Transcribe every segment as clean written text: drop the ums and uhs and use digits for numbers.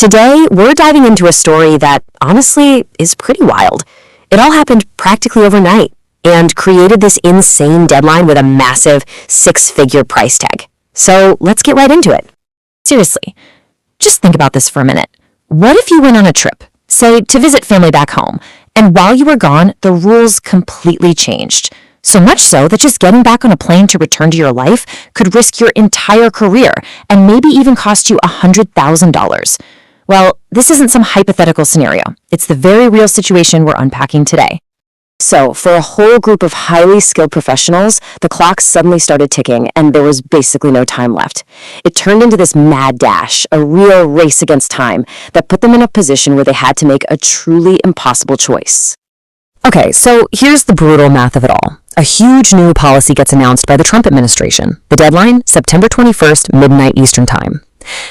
Today, we're diving into a story that, honestly, is pretty wild. It all happened practically overnight and created this insane deadline with a massive six-figure price tag. So let's get right into it. Seriously, just think about this for a minute. What if you went on a trip, say to visit family back home, and while you were gone, the rules completely changed? So much so that just getting back on a plane to return to your life could risk your entire career and maybe even cost you $100,000. Well, this isn't some hypothetical scenario. It's the very real situation we're unpacking today. So, for a whole group of highly skilled professionals, the clock suddenly started ticking and there was basically no time left. It turned into this mad dash, a real race against time, that put them in a position where they had to make a truly impossible choice. Okay, so here's the brutal math of it all. A huge new policy gets announced by the Trump administration. The deadline, September 21st, midnight Eastern Time.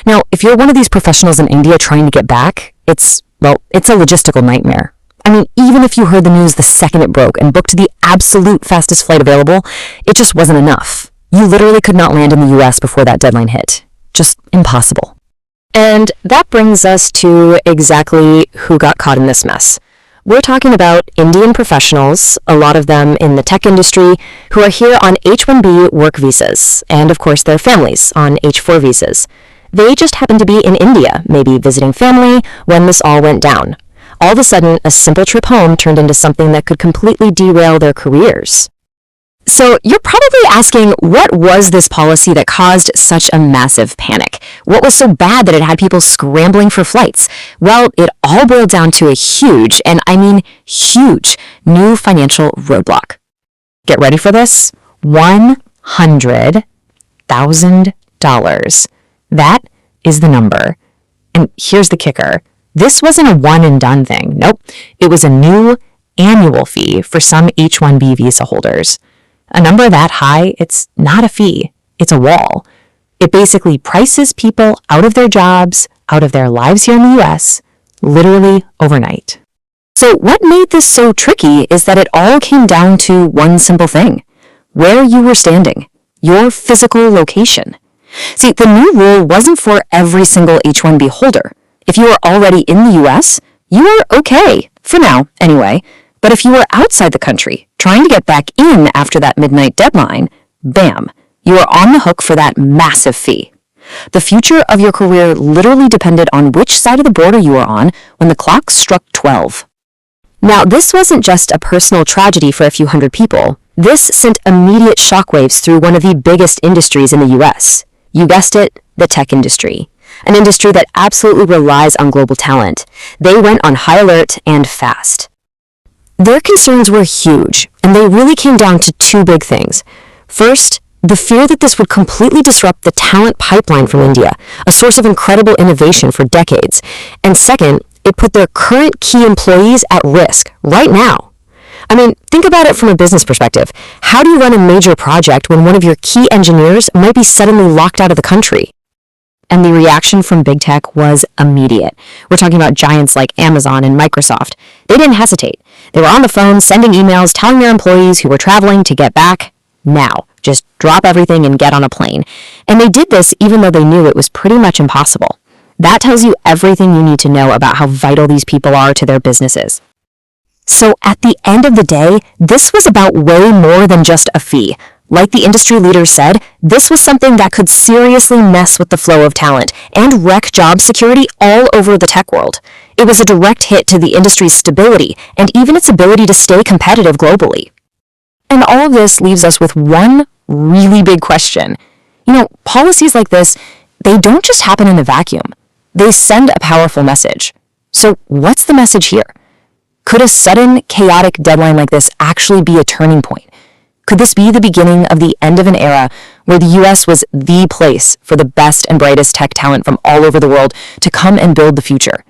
Now, if you're one of these professionals in India trying to get back, it's a logistical nightmare. I mean, even if you heard the news the second it broke and booked the absolute fastest flight available, it just wasn't enough. You literally could not land in the US before that deadline hit. Just impossible. And that brings us to exactly who got caught in this mess. We're talking about Indian professionals, a lot of them in the tech industry, who are here on H-1B work visas, and of course their families on H-4 visas. They just happened to be in India, maybe visiting family, when this all went down. All of a sudden, a simple trip home turned into something that could completely derail their careers. So you're probably asking, what was this policy that caused such a massive panic? What was so bad that it had people scrambling for flights? Well, it all boiled down to a huge, and I mean huge, new financial roadblock. Get ready for this? $100,000. That is the number. And here's the kicker. This wasn't a one-and-done thing. Nope. It was a new annual fee for some H-1B visa holders. A number that high, it's not a fee. It's a wall. It basically prices people out of their jobs, out of their lives here in the US, literally overnight. So what made this so tricky is that it all came down to one simple thing: where you were standing, your physical location. See, the new rule wasn't for every single H-1B holder. If you were already in the US, you were okay, for now anyway. But if you were outside the country, trying to get back in after that midnight deadline, bam, you were on the hook for that massive fee. The future of your career literally depended on which side of the border you were on when the clock struck 12. Now, this wasn't just a personal tragedy for a few hundred people. This sent immediate shockwaves through one of the biggest industries in the US. You guessed it, the tech industry. An industry that absolutely relies on global talent. They went on high alert and fast. Their concerns were huge, and they really came down to two big things. First, the fear that this would completely disrupt the talent pipeline from India, a source of incredible innovation for decades. And second, it put their current key employees at risk right now. I mean, think about it from a business perspective. How do you run a major project when one of your key engineers might be suddenly locked out of the country? And the reaction from big tech was immediate. We're talking about giants like Amazon and Microsoft. They didn't hesitate. They were on the phone sending emails telling their employees who were traveling to get back now. Just drop everything and get on a plane. And they did this even though they knew it was pretty much impossible. That tells you everything you need to know about how vital these people are to their businesses. So at the end of the day, this was about way more than just a fee. Like the industry leaders said, this was something that could seriously mess with the flow of talent and wreck job security all over the tech world. It was a direct hit to the industry's stability and even its ability to stay competitive globally. And all of this leaves us with one really big question. Policies like this, they don't just happen in a vacuum. They send a powerful message. So what's the message here? Could a sudden, chaotic deadline like this actually be a turning point? Could this be the beginning of the end of an era where the US was the place for the best and brightest tech talent from all over the world to come and build the future?